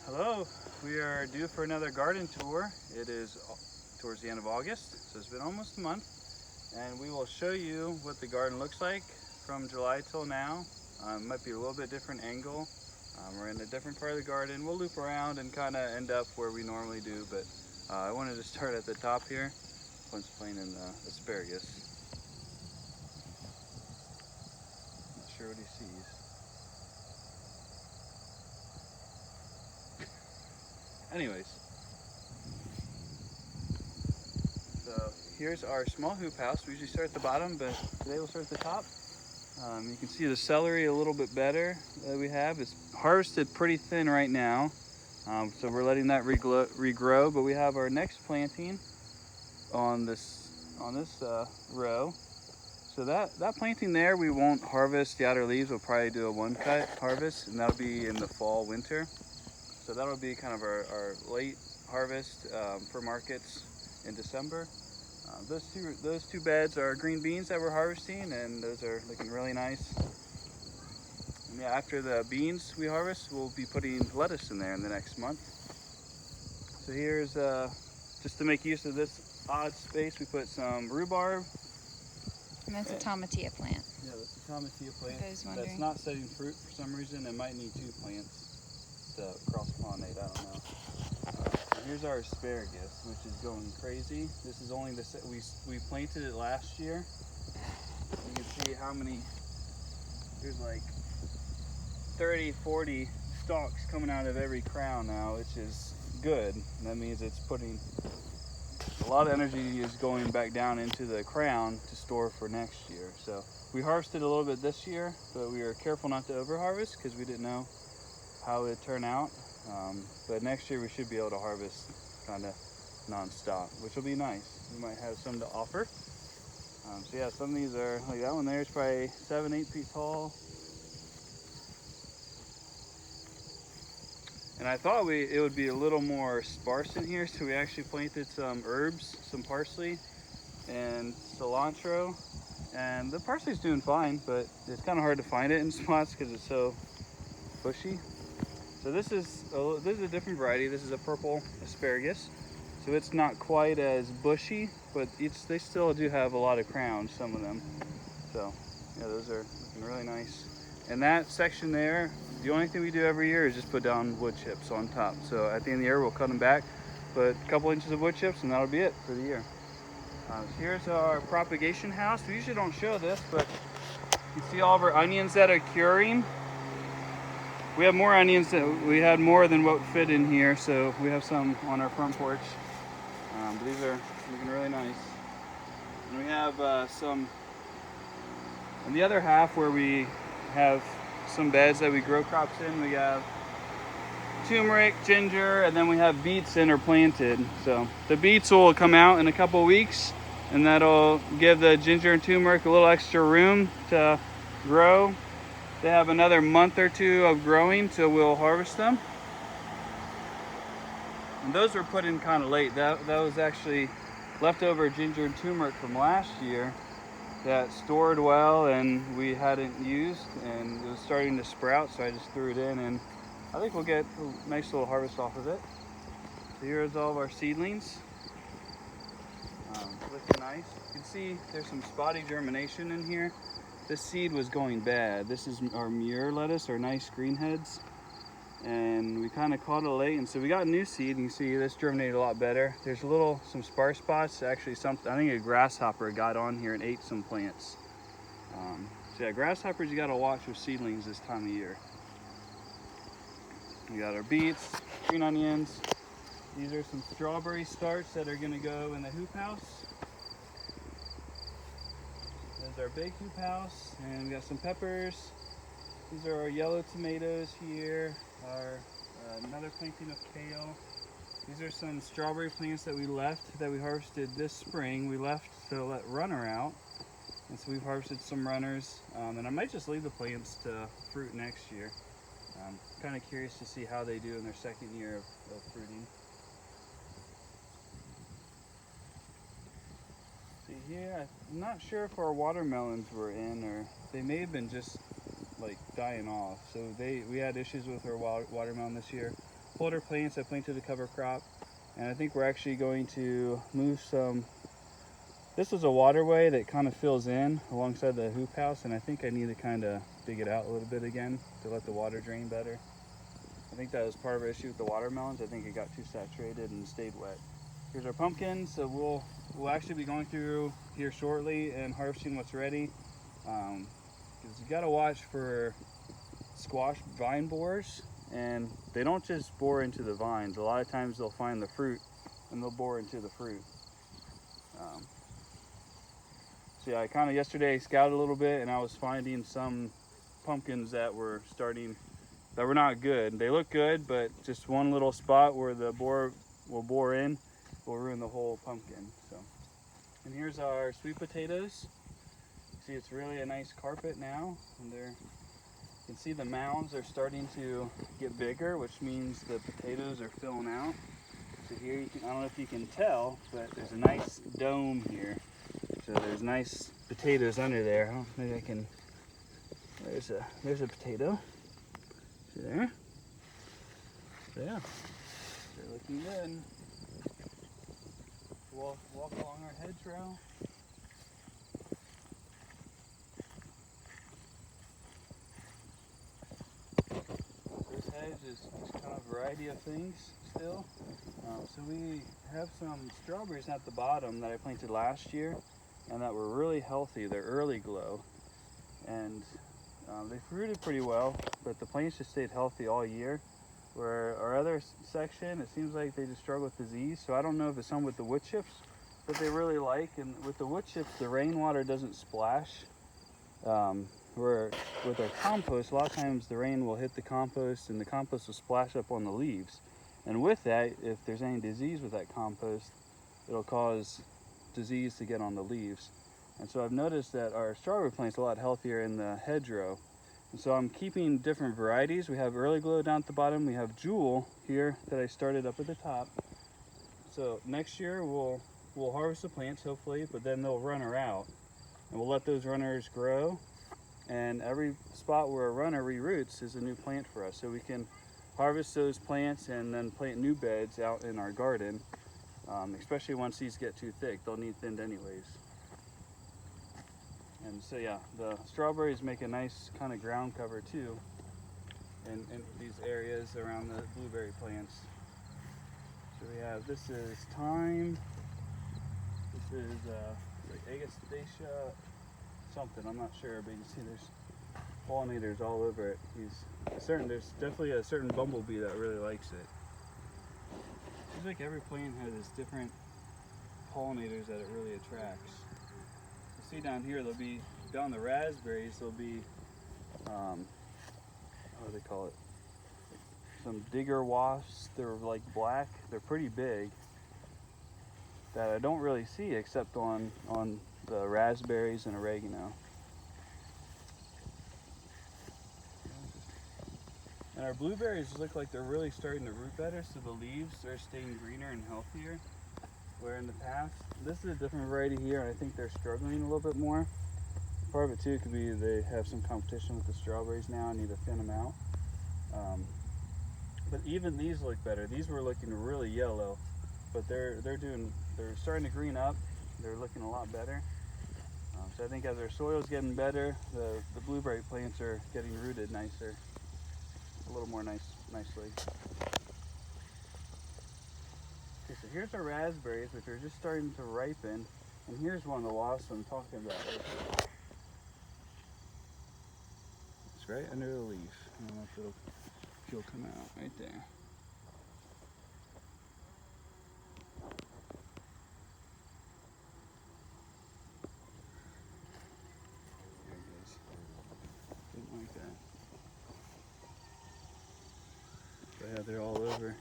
Hello, we are due for another garden tour. It is towards the end of August, so it's been almost a month, and we will show you what the garden looks like from July till now. Might be a little bit different angle. We're in a different part of the garden. We'll loop around and kind of end up where we normally do, but I wanted to start at the top here. One's playing in the asparagus. Not sure what he sees. Anyways, so here's our small hoop house. We usually start at the bottom, but today we'll start at the top. You can see the celery a little bit better that we have. It's harvested pretty thin right now, so we're letting that regrow. But we have our next planting on this row. So that planting there, we won't harvest the outer leaves. We'll probably do a one-cut harvest, and that'll be in the fall, winter. So that'll be kind of our late harvest for markets in December. Those two beds are green beans that we're harvesting, and those are looking really nice. And yeah, after the beans we harvest, we'll be putting lettuce in there in the next month. So here's, just to make use of this odd space, we put some rhubarb. And that's a tomatillo plant. Yeah, that's a tomatillo plant. That's not setting fruit for some reason. It might need two plants to cross-pollinate, I don't know. Here's our asparagus, which is going crazy. This is only we planted it last year. You can see how many, there's like 30, 40 stalks coming out of every crown now, which is good. That means it's putting a lot of energy is going back down into the crown to store for next year. So we harvested a little bit this year, but we are careful not to over harvest because we didn't know how it would turn out. But next year we should be able to harvest kind of non-stop, which will be nice. We might have some to offer. So yeah, some of these are, like that one there is probably 7-8 feet tall. And I thought it would be a little more sparse in here, so we actually planted some herbs, some parsley and cilantro. And the parsley's doing fine, but it's kind of hard to find it in spots because it's so bushy. So this is a different variety. This is a purple asparagus. So it's not quite as bushy, but they still do have a lot of crowns, some of them. So yeah, those are looking really nice. And that section there, the only thing we do every year is just put down wood chips on top. So at the end of the year, we'll cut them back, put a couple inches of wood chips, and that'll be it for the year. Here's our propagation house. We usually don't show this, but you see all of our onions that are curing. We have more onions we had more than what fit in here, so we have some on our front porch. But these are looking really nice. And we have some on the other half where we have some beds that we grow crops in. We have turmeric, ginger, and then we have beets interplanted. So the beets will come out in a couple weeks, and that'll give the ginger and turmeric a little extra room to grow. They have another month or two of growing till we'll harvest them. And those were put in kind of late. That was actually leftover ginger and turmeric from last year that stored well and we hadn't used, and it was starting to sprout, so I just threw it in, and I think we'll get a nice little harvest off of it. So here's all of our seedlings. Looking nice. You can see there's some spotty germination in here. This seed was going bad. This is our Muir lettuce, our nice green heads. And we kind of caught it late, and so we got new seed, and you see this germinated a lot better. There's some sparse spots. Actually, I think a grasshopper got on here and ate some plants. So yeah, grasshoppers you gotta watch with seedlings this time of year. We got our beets, green onions. These are some strawberry starts that are gonna go in the hoop house. There's our big hoop house, and we got some peppers. These are our yellow tomatoes here, another planting of kale. These are some strawberry plants that we harvested this spring. We left to let runner out, and so we've harvested some runners. And I might just leave the plants to fruit next year. I'm kind of curious to see how they do in their second year of fruiting. See here, I'm not sure if our watermelons were in, or they may have been just like dying off. So we had issues with our watermelon this year. holder plants I planted to cover crop, and I think we're actually going to move some. This is a waterway that kind of fills in alongside the hoop house, and I think I need to kind of dig it out a little bit again to let the water drain better. I think that was part of our issue with the watermelons. I think it got too saturated and stayed wet. Here's our pumpkins. So we'll actually be going through here shortly and harvesting what's ready. Because you gotta watch for squash vine borers, and they don't just bore into the vines. A lot of times they'll find the fruit and they'll bore into the fruit. So yeah, I kind of yesterday scouted a little bit, and I was finding some pumpkins that were not good. They look good, but just one little spot where the borer will bore in will ruin the whole pumpkin. So, and here's our sweet potatoes. See, it's really a nice carpet now, and you can see the mounds are starting to get bigger, which means the potatoes are filling out. So here I don't know if you can tell, but there's a nice dome here. So there's nice potatoes under there. Oh, maybe I can. There's a potato. See there? So yeah, they're looking good. Walk along our hedgerow. This hedge is kind of a variety of things still. So we have some strawberries at the bottom that I planted last year, and that were really healthy. They're early glow, and they fruited pretty well, but the plants just stayed healthy all year. Where our other section, it seems like they just struggle with disease. So I don't know if it's something with the wood chips that they really like. And with the wood chips, the rainwater doesn't splash. Where with our compost, a lot of times the rain will hit the compost and the compost will splash up on the leaves. And with that, if there's any disease with that compost, it'll cause disease to get on the leaves. And so I've noticed that our strawberry plant's a lot healthier in the hedgerow. And so I'm keeping different varieties. We have early glow down at the bottom. We have Jewel here that I started up at the top. So next year we'll harvest the plants hopefully, but then they'll runner out. And we'll let those runners grow. And every spot where a runner reroots is a new plant for us. So we can harvest those plants and then plant new beds out in our garden, especially once these get too thick. They'll need thinned anyways. And so yeah, the strawberries make a nice kind of ground cover too in these areas around the blueberry plants. So we have, this is thyme, this is like Agastacia something, I'm not sure, but you can see there's pollinators all over it. There's definitely a certain bumblebee that really likes it. Seems like every plant has its different pollinators that it really attracts. See down here, there'll be, down the raspberries, there'll be, what do they call it? Some digger wasps. They're like black. They're pretty big. That I don't really see except on the raspberries and oregano. And our blueberries look like they're really starting to root better, so the leaves are staying greener and healthier. Where in the past, this is a different variety here, and I think they're struggling a little bit more. Part of it too could be they have some competition with the strawberries now and need to thin them out. But even these look better. These were looking really yellow, but they're starting to green up. They're looking a lot better. So I think as our soil's getting better, the blueberry plants are getting rooted nicer, a little more nicely. Okay, so here's our raspberries, which are just starting to ripen, and here's one of the wasps I'm talking about. It's right under the leaf. I don't know if it'll come out right there. There it is. Didn't like that. But yeah, they're all over.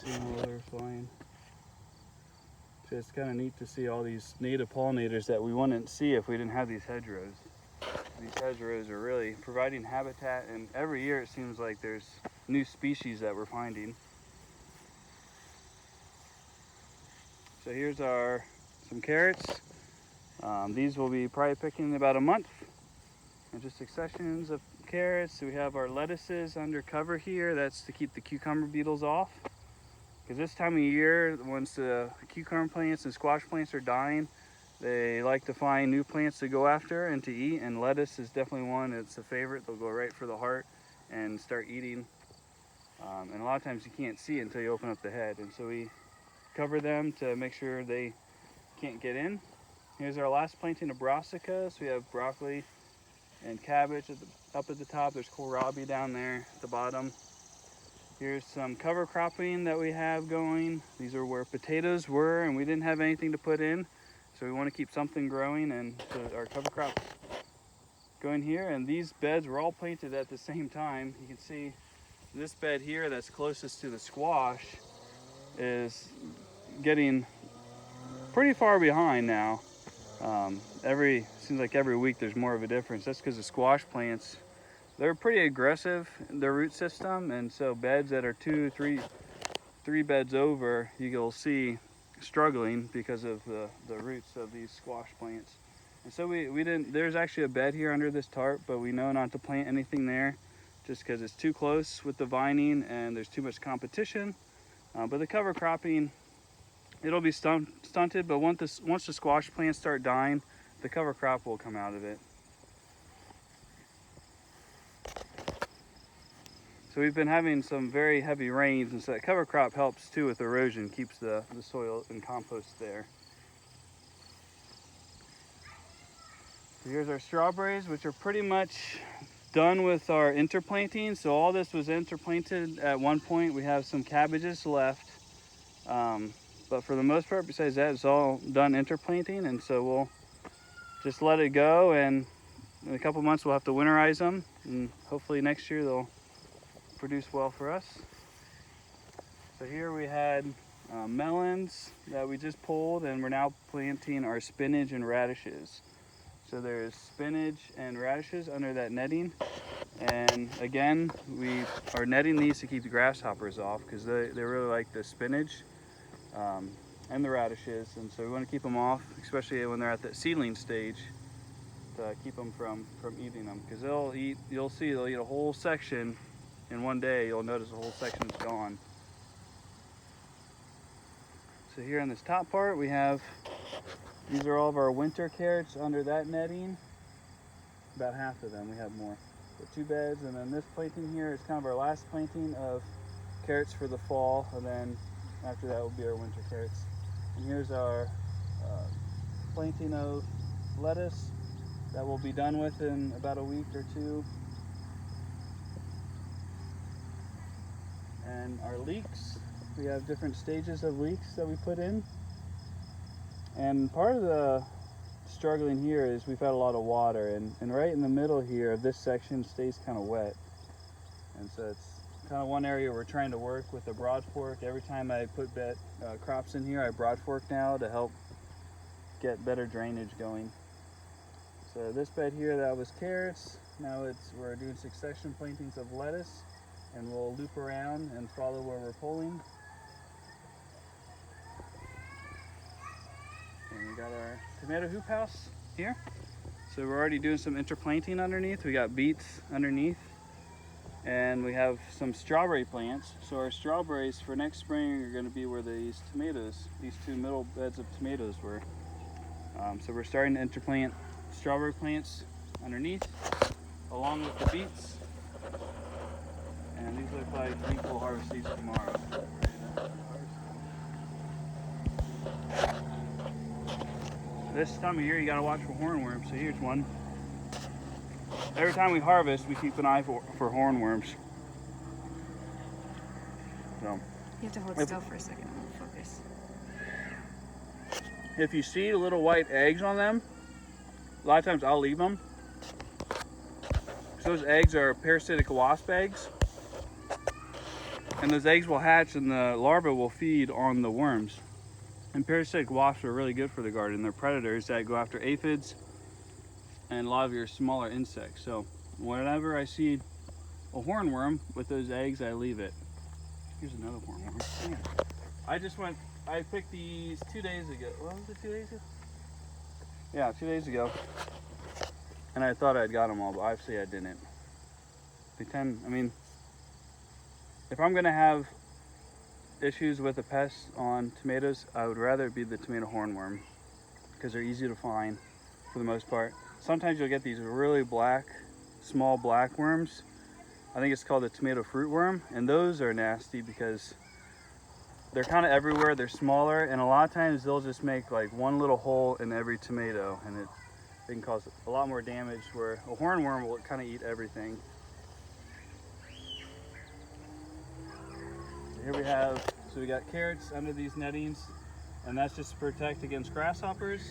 See them all over flying. So it's kind of neat to see all these native pollinators that we wouldn't see if we didn't have these hedgerows. These hedgerows are really providing habitat, and every year it seems like there's new species that we're finding. So here's some carrots. These will be probably picking in about a month, and just successions of carrots. We have our lettuces under cover here. That's to keep the cucumber beetles off. Because this time of year, once the cucumber plants and squash plants are dying, they like to find new plants to go after and to eat. And lettuce is definitely one. It's a favorite. They'll go right for the heart and start eating. And a lot of times you can't see it until you open up the head. And so we cover them to make sure they can't get in. Here's our last planting of brassica. So we have broccoli and cabbage up at the top. There's kohlrabi down there at the bottom. Here's some cover cropping that we have going. These are where potatoes were and we didn't have anything to put in. So we want to keep something growing, and so our cover crop going here. And these beds were all planted at the same time. You can see this bed here that's closest to the squash is getting pretty far behind now. Seems like every week there's more of a difference. That's because the squash plants, they're pretty aggressive in their root system, and so beds that are 2, 3 beds over, you'll see struggling because of the roots of these squash plants. And so we didn't, there's actually a bed here under this tarp, but we know not to plant anything there just because it's too close with the vining and there's too much competition. But the cover cropping, it'll be stunted, but once the squash plants start dying, the cover crop will come out of it. So we've been having some very heavy rains, and so that cover crop helps too with erosion, keeps the soil and compost there. So here's our strawberries, which are pretty much done with our interplanting. So all this was interplanted at one point. We have some cabbages left. But for the most part, besides that, it's all done interplanting, and so we'll just let it go, and in a couple months we'll have to winterize them, and hopefully next year they'll produce well for us. So here we had melons that we just pulled, and we're now planting our spinach and radishes. So there's spinach and radishes under that netting, and again we are netting these to keep the grasshoppers off because they really like the spinach and the radishes, and so we want to keep them off, especially when they're at the seedling stage, to keep them from eating them, because you'll see they'll eat a whole section in one day. You'll notice a whole section is gone. So here on this top part we have, these are all of our winter carrots under that netting. About half of them, we have more. So 2 beds, and then this planting here is kind of our last planting of carrots for the fall, and then after that will be our winter carrots. And here's our planting of lettuce that we'll be done with in about a week or 2. And our leeks, we have different stages of leeks that we put in. And part of the struggling here is we've had a lot of water, and right in the middle here, this section stays kind of wet. And so it's kind of one area we're trying to work with the broad fork. Every time I put crops in here, I broad fork now to help get better drainage going. So this bed here, that was carrots. Now we're doing succession plantings of lettuce, and we'll loop around and follow where we're pulling. And we got our tomato hoop house here. So we're already doing some interplanting underneath. We got beets underneath. And we have some strawberry plants. So our strawberries for next spring are going to be where these 2 middle beds of tomatoes were. So we're starting to interplant strawberry plants underneath, along with the beets. And these look like I think we'll harvest these tomorrow. This time of year you got to watch for hornworms. So here's one. Every time we harvest, we keep an eye for hornworms. So, You have to hold still for a second. I'll focus. if you see little white eggs on them, a lot of times I'll leave them. So those eggs are parasitic wasp eggs. And those eggs will hatch and the larvae will feed on the worms. And parasitic wasps are really good for the garden. They're predators that go after aphids and a lot of your smaller insects. So whenever I see a hornworm with those eggs, I leave it. Here's another hornworm. Man. I picked these 2 days ago. What was it, 2 days ago? Yeah, 2 days ago. And I thought I'd got them all, but obviously I didn't. They tend, I mean, if I'm gonna have issues with a pest on tomatoes, I would rather it be the tomato hornworm because they're easy to find for the most part. Sometimes you'll get these really black, small black worms. I think it's called the tomato fruit worm, and those are nasty because they're kind of everywhere. They're smaller, and a lot of times they'll just make like one little hole in every tomato, and it can cause a lot more damage, where a hornworm will kind of eat everything. Here we have, so we got carrots under these nettings, and that's just to protect against grasshoppers.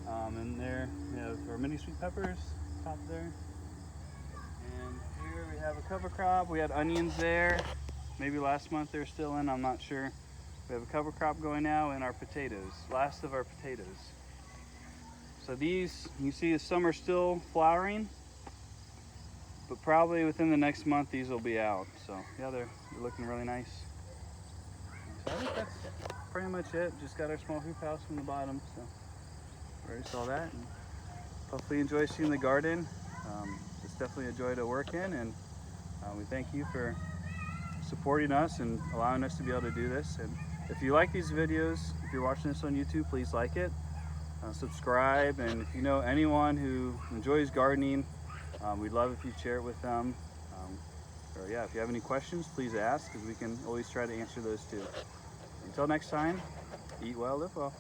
And there we have our mini sweet peppers top there. And here we have a cover crop. We had onions there. Maybe last month they're still in, I'm not sure. We have a cover crop going now, and our potatoes, last of our potatoes. So these, you see some are still flowering, but probably within the next month these will be out. So yeah, they're looking really nice. So I think that's pretty much it. Just got our small hoop house from the bottom, so we already saw that. And hopefully you enjoy seeing the garden. It's definitely a joy to work in, and we thank you for supporting us and allowing us to be able to do this. And if you like these videos, if you're watching this on YouTube, please like it, subscribe, and if you know anyone who enjoys gardening, we'd love if you share it with them. Or yeah, if you have any questions, please ask, because we can always try to answer those too. Until next time, eat well, live well.